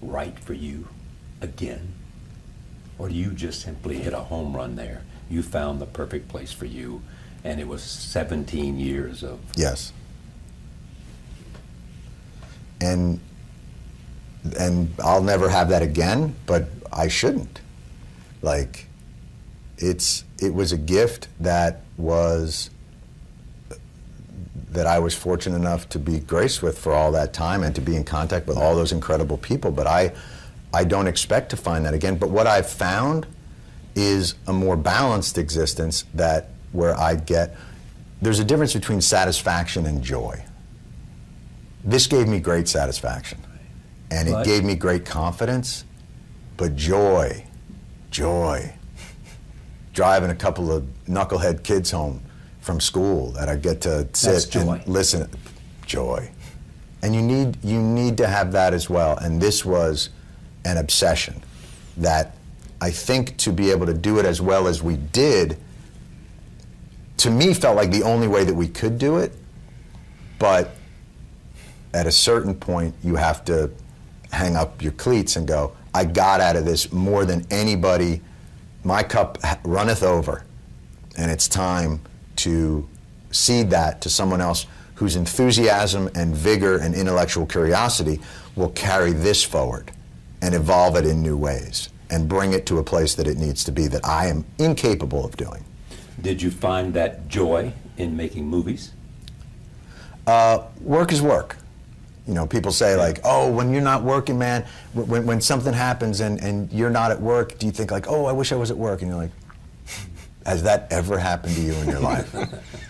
right for you again? Or do you just simply hit a home run there? You found the perfect place for you, and it was 17 years of... Yes. And I'll never have that again, but I shouldn't. Like, it was a gift that I was fortunate enough to be graced with for all that time and to be in contact with all those incredible people. But I don't expect to find that again. But what I've found is a more balanced existence where there's a difference between satisfaction and joy. This gave me great satisfaction, and it gave me great confidence, but joy, driving a couple of knucklehead kids home from school that I get to sit and listen, joy. And you need to have that as well, and this was an obsession that I think to be able to do it as well as we did, to me felt like the only way that we could do it, but at a certain point you have to hang up your cleats and go, I got out of this more than anybody, my cup runneth over, and it's time to cede that to someone else whose enthusiasm and vigor and intellectual curiosity will carry this forward and evolve it in new ways and bring it to a place that it needs to be that I am incapable of doing. Did you find that joy in making movies? Work is work. People say like, oh, when you're not working, man, when something happens and you're not at work, do you think like, oh, I wish I was at work? And you're like, has that ever happened to you in your life?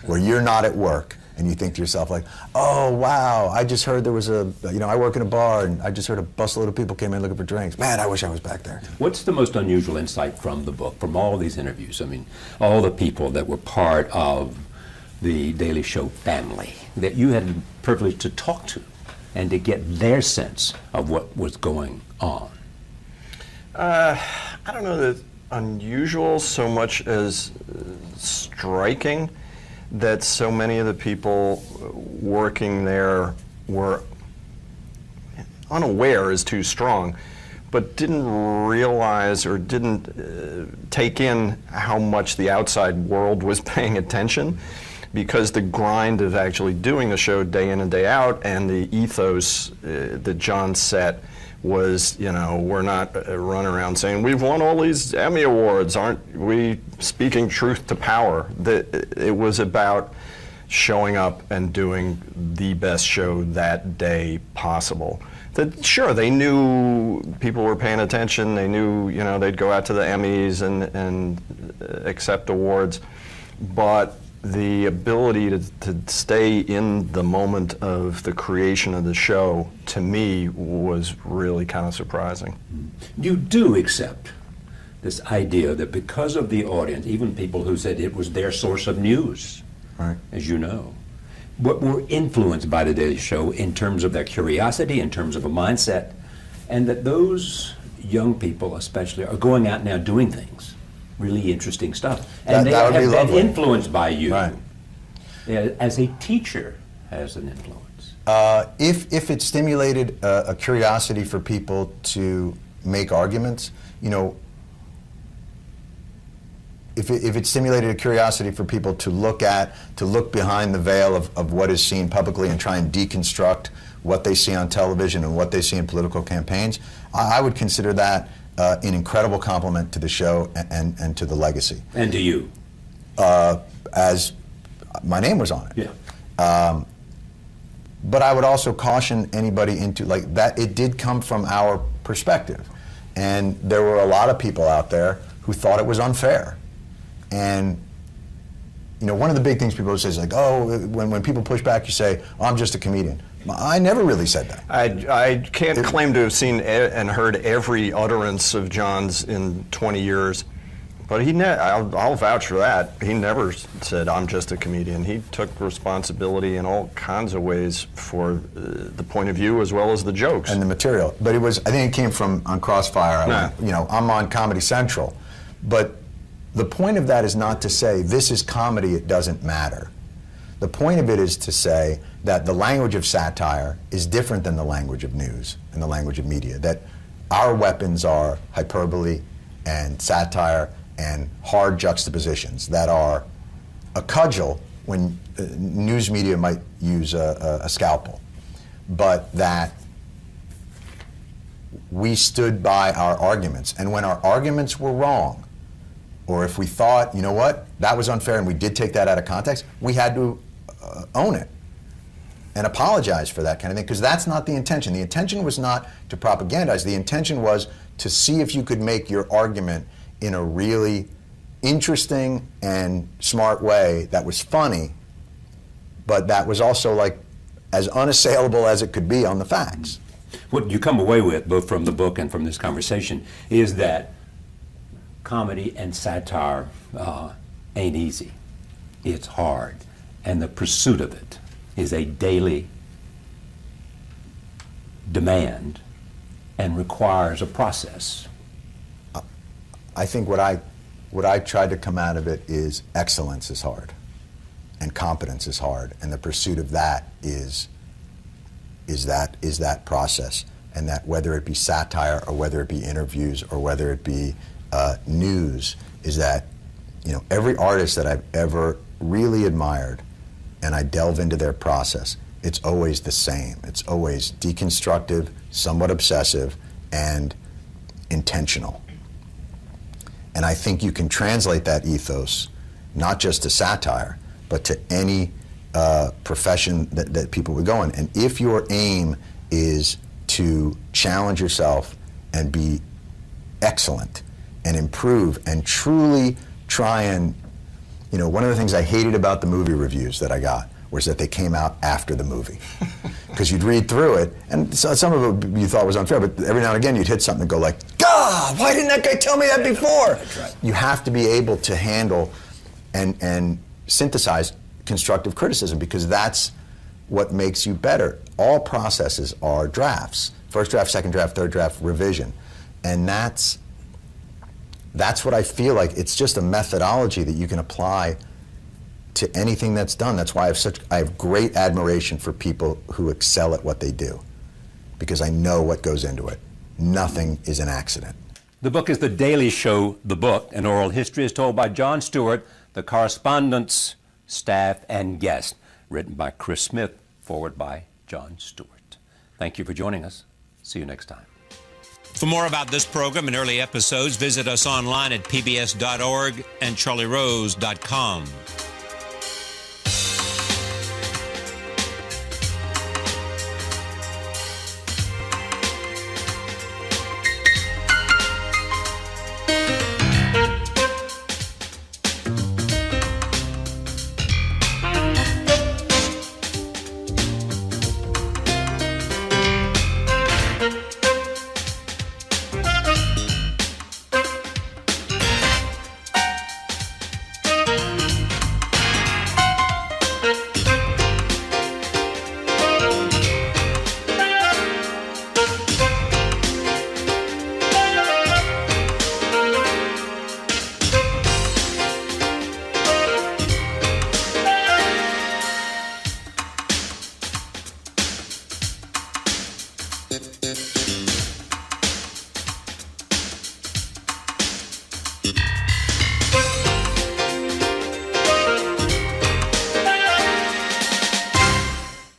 Where you're not at work and you think to yourself like, oh, wow, I just heard there was I work in a bar and I just heard a busload of people came in looking for drinks. Man, I wish I was back there. What's the most unusual insight from the book, from all these interviews? I mean, all the people that were part of the Daily Show family that you had the privilege to talk to and to get their sense of what was going on? I don't know that unusual so much as striking that so many of the people working there were unaware is too strong, but didn't realize or didn't take in how much the outside world was paying attention, because the grind of actually doing the show day in and day out and the ethos that Jon set was, we're not running around saying, we've won all these Emmy Awards, aren't we speaking truth to power? It was about showing up and doing the best show that day possible. That sure, they knew people were paying attention, they knew, they'd go out to the Emmys and accept awards, but the ability to stay in the moment of the creation of the show, to me, was really kind of surprising. You do accept this idea that because of the audience, even people who said it was their source of news, right, as you know, but were influenced by the Daily Show in terms of their curiosity, in terms of a mindset, and that those young people especially are going out now doing things, really interesting stuff. And they have been influenced by you. Right. As a teacher has an influence. If it stimulated a curiosity for people to make arguments, if it stimulated a curiosity for people to look behind the veil of what is seen publicly and try and deconstruct what they see on television and what they see in political campaigns, I would consider that an incredible compliment to the show and to the legacy. And to you. As my name was on it. Yeah. But I would also caution anybody into, like, that it did come from our perspective. And there were a lot of people out there who thought it was unfair. And, you know, one of the big things people say is like, oh, when people push back, you say, oh, I'm just a comedian. I never really said that. I can't claim to have seen and heard every utterance of Jon's in 20 years, but I'll vouch for that. He never said, I'm just a comedian. He took responsibility in all kinds of ways for the point of view as well as the jokes. And the material. But I think it came from on Crossfire. I'm on Comedy Central. But the point of that is not to say, this is comedy, it doesn't matter. The point of it is to say that the language of satire is different than the language of news and the language of media. That our weapons are hyperbole and satire and hard juxtapositions that are a cudgel when news media might use a scalpel. But that we stood by our arguments. And when our arguments were wrong, or if we thought, you know what, that was unfair and we did take that out of context, we had to own it and apologize for that kind of thing, because that's not the intention. The intention was not to propagandize. The intention was to see if you could make your argument in a really interesting and smart way that was funny, but that was also like as unassailable as it could be on the facts. What you come away with, both from the book and from this conversation, is that comedy and satire ain't easy. It's hard. And the pursuit of it is a daily demand and requires a process. I think what I tried to come out of it is excellence is hard, and competence is hard, and the pursuit of that is that process, and that whether it be satire or whether it be interviews or whether it be news, is that, you know, every artist that I've ever really admired, and I delve into their process, it's always the same. It's always deconstructive, somewhat obsessive, and intentional. And I think you can translate that ethos not just to satire, but to any profession that people would go in. And if your aim is to challenge yourself and be excellent and improve and truly try and, you know, one of the things I hated about the movie reviews that I got was that they came out after the movie. Because you'd read through it, and some of it you thought was unfair, but every now and again you'd hit something and go like, God, why didn't that guy tell me that before? That's right. You have to be able to handle and synthesize constructive criticism, because that's what makes you better. All processes are drafts. First draft, second draft, third draft, revision. And that's what I feel like. It's just a methodology that you can apply to anything that's done. That's why I have great admiration for people who excel at what they do, because I know what goes into it. Nothing is an accident. The book is The Daily Show, the book. An oral history is told by Jon Stewart, the correspondents, staff, and guests. Written by Chris Smith, forward by Jon Stewart. Thank you for joining us. See you next time. For more about this program and early episodes, visit us online at pbs.org and charlierose.com.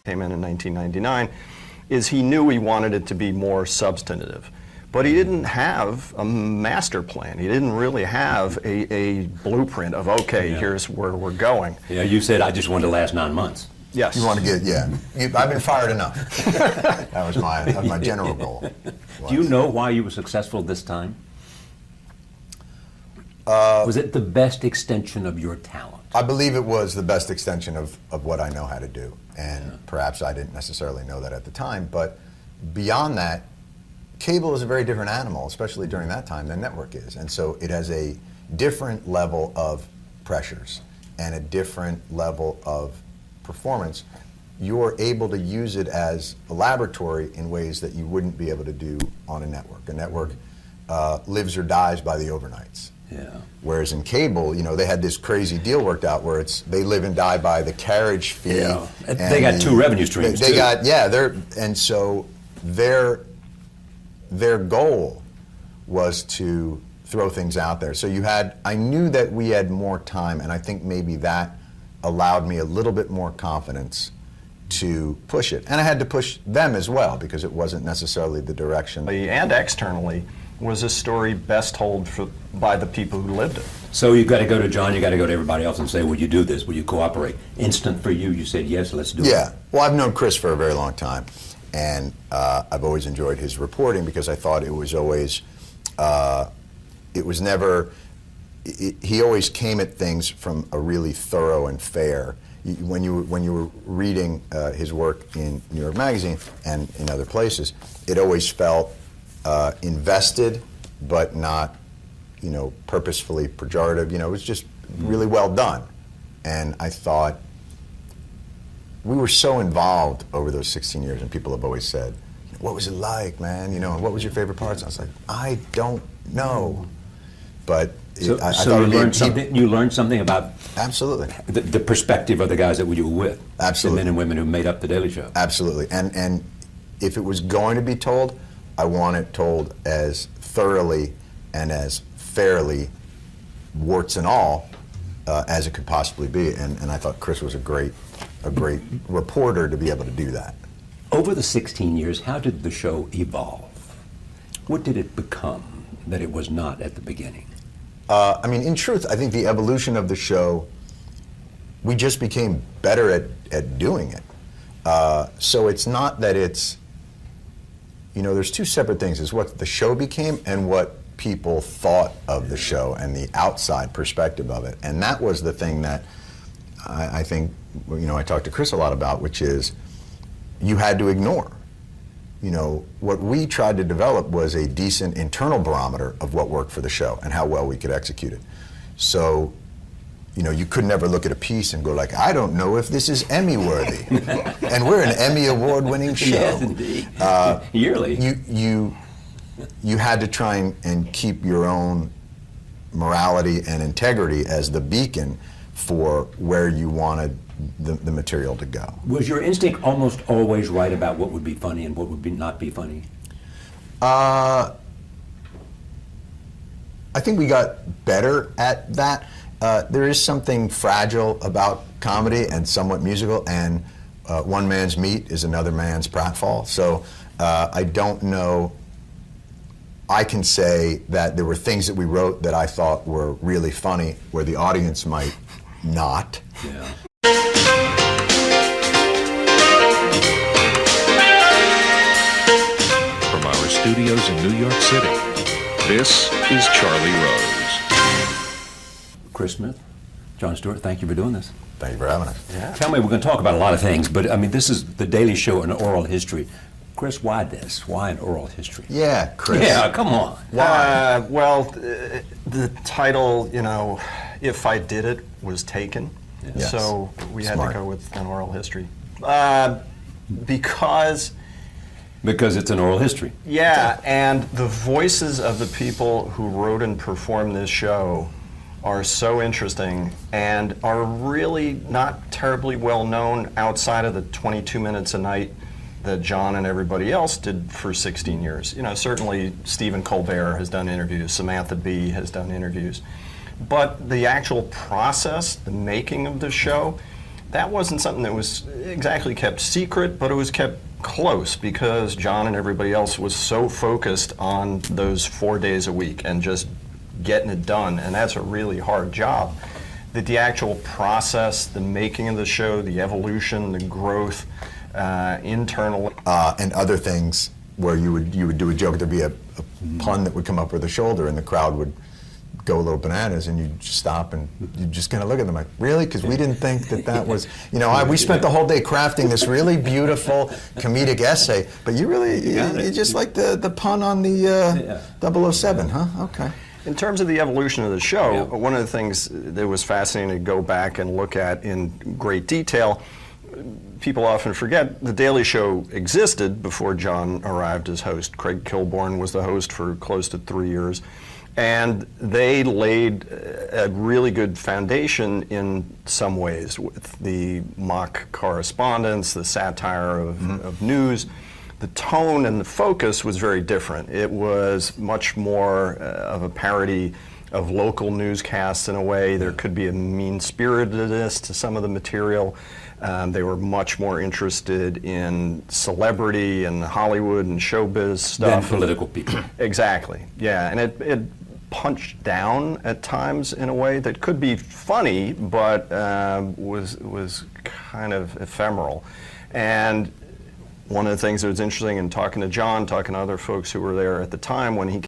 came in 1999, is he knew he wanted it to be more substantive. But he didn't have a master plan. He didn't really have a blueprint of, okay, here's where we're going. Yeah, you said I just wanted to last 9 months. Yes. You want to get, I've been fired enough. That was my general goal. Do you know why you were successful this time? Was it the best extension of your talent? I believe it was the best extension of what I know how to do. And perhaps I didn't necessarily know that at the time. But beyond that, cable is a very different animal, especially during that time, than network is. And so it has a different level of pressures and a different level of performance. You're able to use it as a laboratory in ways that you wouldn't be able to do on a network. A network lives or dies by the overnights. Yeah. Whereas in cable, they had this crazy deal worked out where they live and die by the carriage fee. Yeah. They got two revenue streams they too. And so their goal was to throw things out there. So I knew that we had more time, and I think maybe that allowed me a little bit more confidence to push it. And I had to push them as well, because it wasn't necessarily the direction. And externally was a story best told by the people who lived it. So you've got to go to Jon, you got to go to everybody else and say, would you do this? Would you cooperate? Instant for you, you said, yes, let's do it. Yeah. Well, I've known Chris for a very long time, and I've always enjoyed his reporting because I thought it was always, it was never, he always came at things from a really thorough and fair. When you were reading his work in New York Magazine and in other places, it always felt invested, but not, purposefully pejorative. It was just really well done. And I thought, we were so involved over those 16 years, and people have always said, what was it like, man? What was your favorite parts? And I was like, I don't know. But So you learned something about absolutely the perspective of the guys that you were with. Absolutely. The men and women who made up The Daily Show. Absolutely. And if it was going to be told, I want it told as thoroughly and as fairly, warts and all, as it could possibly be. And I thought Chris was a great reporter to be able to do that. Over the 16 years, how did the show evolve? What did it become that it was not at the beginning? In truth, I think the evolution of the show, we just became better at doing it. So it's not that it's, there's two separate things. It's what the show became and what people thought of the show and the outside perspective of it. And that was the thing that I think, I talked to Chris a lot about, which is you had to ignore. What we tried to develop was a decent internal barometer of what worked for the show and how well we could execute it. So, you could never look at a piece and go like, I don't know if this is Emmy worthy. And we're an Emmy award-winning show. Yes, indeed. Yearly. You had to try and keep your own morality and integrity as the beacon for where you wanted the material to go. Was your instinct almost always right about what would be funny and what would not be funny? I think we got better at that. There is something fragile about comedy and somewhat musical, and one man's meat is another man's pratfall. So I don't know. I can say that there were things that we wrote that I thought were really funny, where the audience might not. Yeah. From our studios in New York City, this is Charlie Rose. Chris Smith, Jon Stewart, thank you for doing this. Thank you for having us. Yeah. Tell me, we're going to talk about a lot of things, but this is The Daily Show, an oral history. Chris, why this? Why an oral history? Yeah, Chris. Yeah, come on. The title, If I Did It, was taken. Yes. So we had Smart. to go with an oral history. Because it's an oral history. Yeah, and the voices of the people who wrote and performed this show are so interesting and are really not terribly well known outside of the 22 minutes a night that Jon and everybody else did for 16 years. Certainly Stephen Colbert has done interviews, Samantha Bee has done interviews. But the actual process, the making of the show, that wasn't something that was exactly kept secret, but it was kept close because Jon and everybody else was so focused on those 4 days a week and just getting it done, and that's a really hard job. That the actual process, the making of the show, the evolution, the growth, internally. And other things where you would do a joke, there'd be a pun that would come up with a shoulder, and the crowd would go a little bananas, and you'd just stop and you'd just kind of look at them like, really? Because we didn't think that was, we spent the whole day crafting this really beautiful comedic essay, but you just like the pun on the 007, huh? Okay. In terms of the evolution of the show, one of the things that was fascinating to go back and look at in great detail, people often forget the Daily Show existed before Jon arrived as host. Craig Kilborn was the host for close to 3 years. And they laid a really good foundation in some ways with the mock correspondence, the satire of news. The tone and the focus was very different. It was much more of a parody of local newscasts in a way. There could be a mean-spiritedness to some of the material. They were much more interested in celebrity and Hollywood and showbiz stuff. Than political people. Exactly, yeah. And it punched down at times in a way that could be funny, but was kind of ephemeral. And one of the things that was interesting in talking to Jon, talking to other folks who were there at the time when he